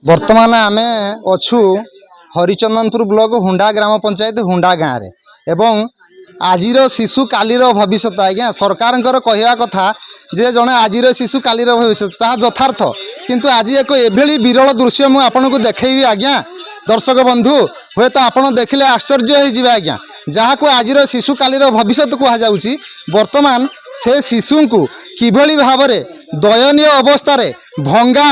बर्तमान आम अच्छु हरिचंदनपुर ब्लॉक हुंडा ग्राम पंचायत हुंडा गाँव में एवं आजिर शिशु कालीर भविष्य आज्ञा सरकार कहवा कथा जे जड़े आजिर शिशु कालीर भविष्य यथार्थ किंतु आज एक एभली विरल दृश्य मुझे आपन को देखी आज्ञा दर्शक बंधु हे तो आप देखिले आश्चर्य हो आज्ञा जहाँ को आजिर शिशु कालीर भविष्य कहुच्छी बर्तमान से शिशु को किभली भाव दयनीय अवस्था भंगा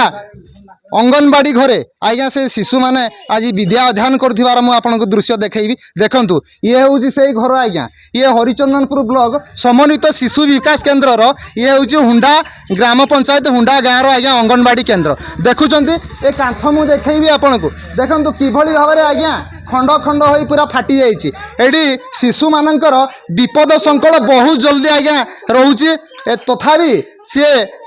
अंगनवाड़ी घरे आज्ञा से शिशु मैंने आज विद्या अध्ययन कर मुझे दृश्य देखी देखु ये हूँ से घर आज्ञा ये हरिचंदनपुर ब्लॉक समन्वित शिशु विकास केन्द्र ये हूँ हुंडा ग्राम पंचायत हुंडा गाँव आज्ञा अंगनवाड़ी केन्द्र देखुं ये कांथ मुझे देखी आपन को देखु किभली भाव आज्ञा खंड खंड हो पूरा फाटी जाइए शिशु मानकर विपद संकट बहुत जल्दी आज्ञा रोचे तथापि सी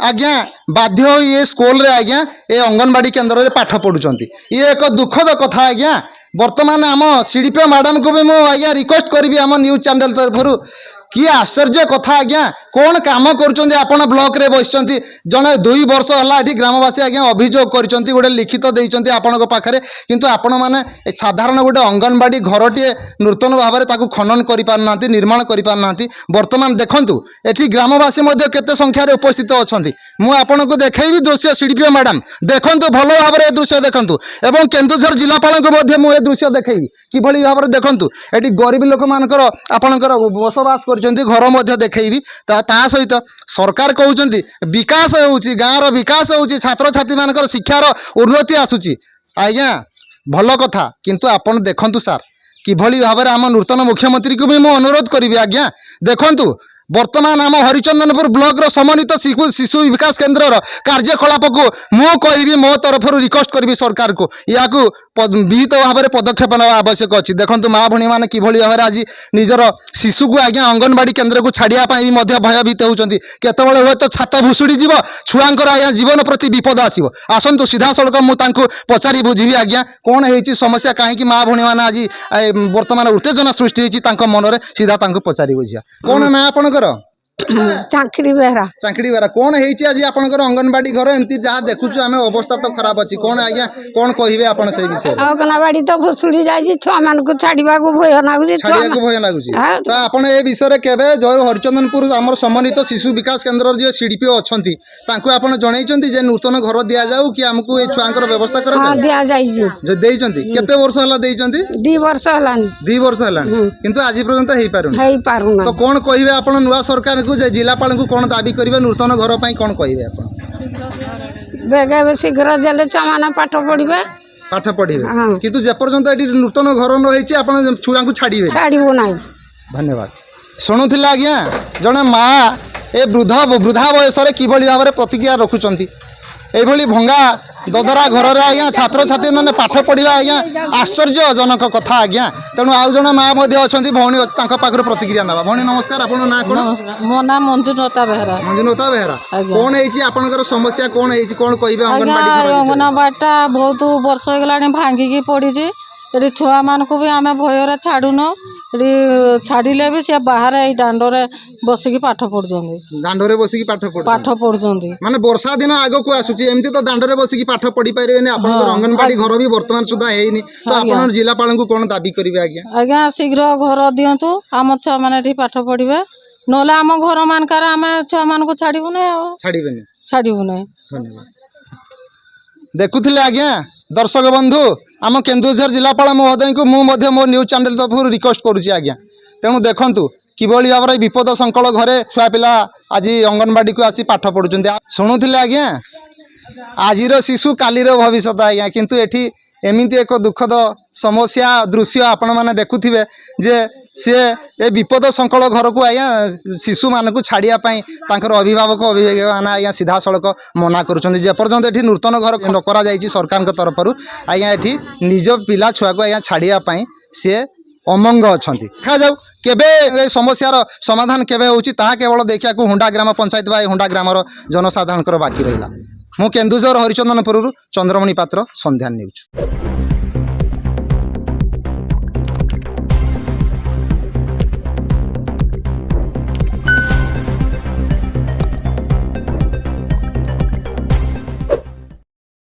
आज्ञा बाध्य ये स्कूल रे आज्ञा ये अंगनवाड़ी केन्द्र में पाठ पढ़ुंट ये एक दुखद कथा आज्ञा वर्तमान आम सीडीपीओ मैडम को भी मुझे आज्ञा रिक्वेस्ट करी आम न्यूज चैनल तरफ कि आश्चर्य कथा आज्ञा कौन काम कर ब्लॉक रे बस जड़े 2 वर्ष है ग्रामवासी आज्ञा अभियोग कर गोटे लिखित देते आपण पाखे किंतु आपण मैंने साधारण गोटे अंगनवाड़ी घरटे नूतन भाव में खनन कर निर्माण कर बर्तमान देखु ये ग्रामवासी केते संख्यार उपस्थित अच्छा मुझे को देखी दृश्य सीडीपीओ मैडम देखु भल भाव में दृश्य देखु और केन्दुझर जिलापाल को मुझे दृश्य देखी किभली भाव में देखु ये गरीब लोक मानकर आपणकर बसवास कर घर मध्य देखी सहित सरकार कहते विकास होउची गाँव विकास होउची छात्र छात्री मानकर शिक्षार उन्नति आसुची आज्ञा भल कथा किंतु आपण देखंतु सार किभली भाव में आम नूतन मुख्यमंत्री को भी मु अनुरोध करी आज्ञा देखंतु वर्तमान आम हरिचंदनपुर ब्लॉक रो समन्वित शिशु विकास केन्द्र कार्यकलाप को मु कहि मो तरफ रिक्वेस्ट करी सरकार को या विहित भाव में पदक्षेप ना आवश्यक अच्छी देखो माँ भणी मैंने किभली भाव में आज निजर शिशु को आज्ञा अंगनवाड़ी केन्द्र को छाड़ापी भयभीत होती केतबले हे तो छात भुशुड़ी जीव छुआंकर आज्ञा जीवन प्रति विपद आसो आसतु सीधा सड़क मुझे पचारि बुझी आज्ञा कौन है समस्या कहीं माँ भणी मैंने आज बर्तमान उत्तेजना सृष्टि होती मन में सीधा पचारि बुझिया कौन ना आपणकर चांकड़ी बेहरा कौन है आज आपंकर अंगनवाड़ी घर एमती जहाँ देखुँ आम अवस्था तो खराब अच्छी कौन आज्ञा कौन कहे आप विषय अंगनवाड़ी तो भुशुड़ी जाए छुआ मान को छाड़ा भय लगुच भय लगुच तो आप विषय केवे जो हरिचंदनपुर आम समन्वित शिशु विकास केन्द्र जो सीडीपीओ अच्छा जनई जे नूतन घर दि जाऊ कि आमको ये छुआंकर व्यवस्था कर केते वर्ष है 2 वर्ष है 2 वर्ष है किंतु आज पर्यंत हो पारुन तो कौन कहे आप नुआ सरकार को जिलापाल को कौन दाबी करेंगे नूतन घर पर कौन कहे बेगे शीघ्र देले छुआ पाठ पढ़े किंतु जेपर्यंत ये नूतन घर न छुआ को छाड़ू ना धन्यवाद शुणुले आज्ञा जड़े माँ ए वृद्धा बयस किभली भाव में प्रतिक्रिया रखुंट ये भंगा ददरा घर में आज्ञा छात्र छात्री मैंने पाठ पढ़ा आज्ञा आश्चर्यजनक कथा आज्ञा तेणु आउ जन माँ अच्छा भौणी पाखर प्रतिक्रिया ना भौणी नमस्कार आप ना कौन मो ना मंजुलता बेहरा कौन है समस्या कौन है कौन कहे अंगनवाड़ी बहुत वर्ष होगा भांगिकी पड़ी ये छुआ मान को भी आम भयर छाड़ून छाड़िले भी सी बाहर दांडे बसिकी पाठ पढ़ुं दांडे बसिकी पाठ पढ़ुं माने वर्षा दिन आग को आसूची एमती तो दांडे बसिकी पाठ पढ़ी पारे अंगनवाड़ी घर भी वर्तमान सुधा है तो आप जिलापाल को कौन दाबी करेंगे आज्ञा आज्ञा शीघ्र घर दिंतु आम छुआ मैंने पाठ पढ़े ना आम घर मानकार आम छुआ मान को छाड़ू ना छाड़ू ना देखुले आज्ञा दर्शक बंधु आम केन्दुझर जिलापाल महोदय को मुझे मो न्यूज चैनल तरफ रिक्वेस्ट करुँच आज्ञा तेणु देखु किभली भाव में विपद संकट घरे छुआ पिला आज अंगनवाड़ी को आसी पाठ पढ़ुंट शुणुले आज्ञा आजिर शिशु कालीर भविष्य आज्ञा किंतु एठी एमती एक दुखद समस्या दृश्य आपण मैंने देखुवे जे सी ए विपद संकट घर को आज्ञा शिशु मान को छाड़ापी अभिभावक अभिभावक मैंने आज्ञा सीधा सड़क मना करपर्यंत ये नूतन घर न कर सरकार तरफ आज्ञा ये निज पिला छुआ को आज्ञा छाड़ापी सी अमंग अच्छा देखा जाऊ केबे समस्यार समाधान केबे होची ताहा केवल देखा हुंडा ग्राम पंचायत बा हुंडा ग्रामर जनसाधारण बाकी रहा मु केन्दुझर हरिचंदनपुर चंद्रमणि पात्र संध्या न्यूज।